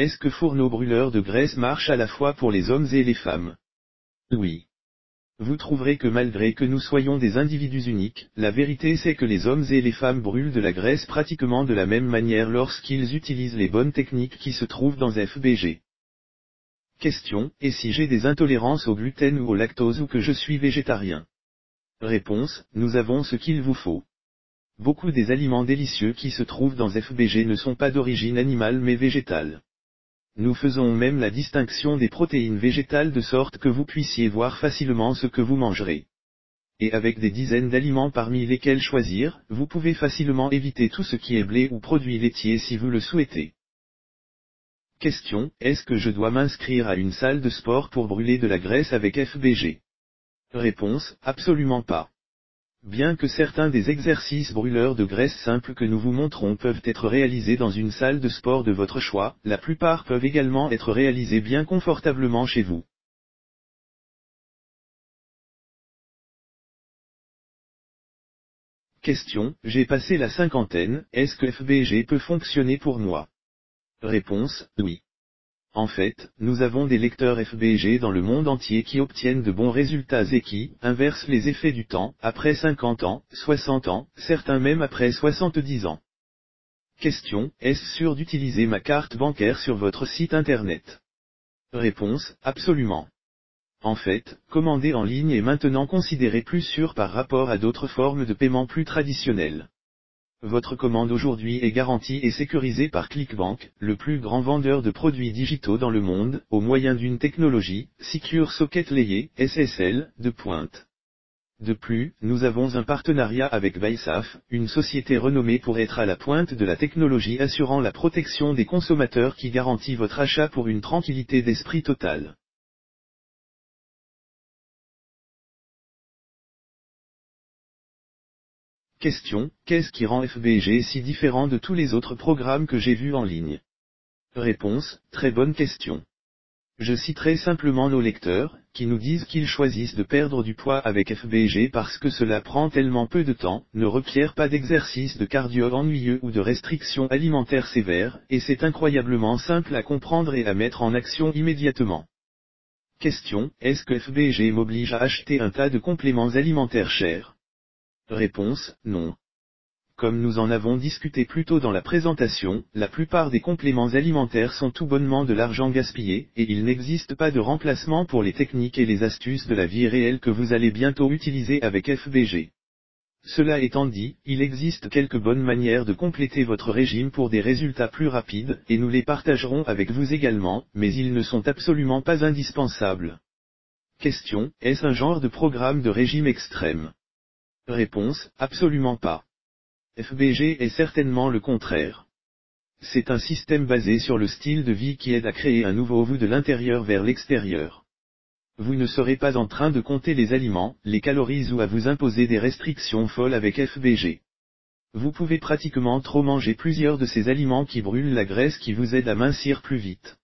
Est-ce que fourneau brûleur de graisse marche à la fois pour les hommes et les femmes? Oui. Vous trouverez que malgré que nous soyons des individus uniques, la vérité c'est que les hommes et les femmes brûlent de la graisse pratiquement de la même manière lorsqu'ils utilisent les bonnes techniques qui se trouvent dans FBG. Question, et si j'ai des intolérances au gluten ou au lactose ou que je suis végétarien? Réponse, nous avons ce qu'il vous faut. Beaucoup des aliments délicieux qui se trouvent dans FBG ne sont pas d'origine animale mais végétale. Nous faisons même la distinction des protéines végétales de sorte que vous puissiez voir facilement ce que vous mangerez. Et avec des dizaines d'aliments parmi lesquels choisir, vous pouvez facilement éviter tout ce qui est blé ou produits laitiers si vous le souhaitez. Question, est-ce que je dois m'inscrire à une salle de sport pour brûler de la graisse avec FBG? Réponse, absolument pas. Bien que certains des exercices brûleurs de graisse simples que nous vous montrons peuvent être réalisés dans une salle de sport de votre choix, la plupart peuvent également être réalisés bien confortablement chez vous. Question, j'ai passé la cinquantaine, est-ce que FBG peut fonctionner pour moi? Réponse, oui. En fait, nous avons des lecteurs FBG dans le monde entier qui obtiennent de bons résultats et qui inversent les effets du temps, après 50 ans, 60 ans, certains même après 70 ans. Question, est-ce sûr d'utiliser ma carte bancaire sur votre site internet? Réponse, absolument. En fait, commander en ligne est maintenant considéré plus sûr par rapport à d'autres formes de paiement plus traditionnelles. Votre commande aujourd'hui est garantie et sécurisée par Clickbank, le plus grand vendeur de produits digitaux dans le monde, au moyen d'une technologie, Secure Socket Layer, SSL, de pointe. De plus, nous avons un partenariat avec Baisaf, une société renommée pour être à la pointe de la technologie assurant la protection des consommateurs qui garantit votre achat pour une tranquillité d'esprit totale. Question, qu'est-ce qui rend FBG si différent de tous les autres programmes que j'ai vus en ligne? Réponse, très bonne question. Je citerai simplement nos lecteurs, qui nous disent qu'ils choisissent de perdre du poids avec FBG parce que cela prend tellement peu de temps, ne requiert pas d'exercice de cardio ennuyeux ou de restrictions alimentaires sévères, et c'est incroyablement simple à comprendre et à mettre en action immédiatement. Question, est-ce que FBG m'oblige à acheter un tas de compléments alimentaires chers? Réponse, non. Comme nous en avons discuté plus tôt dans la présentation, la plupart des compléments alimentaires sont tout bonnement de l'argent gaspillé, et il n'existe pas de remplacement pour les techniques et les astuces de la vie réelle que vous allez bientôt utiliser avec FBG. Cela étant dit, il existe quelques bonnes manières de compléter votre régime pour des résultats plus rapides, et nous les partagerons avec vous également, mais ils ne sont absolument pas indispensables. Question, est-ce un genre de programme de régime extrême? Réponse, absolument pas. FBG est certainement le contraire. C'est un système basé sur le style de vie qui aide à créer un nouveau vous de l'intérieur vers l'extérieur. Vous ne serez pas en train de compter les aliments, les calories ou à vous imposer des restrictions folles avec FBG. Vous pouvez pratiquement trop manger plusieurs de ces aliments qui brûlent la graisse qui vous aide à mincir plus vite.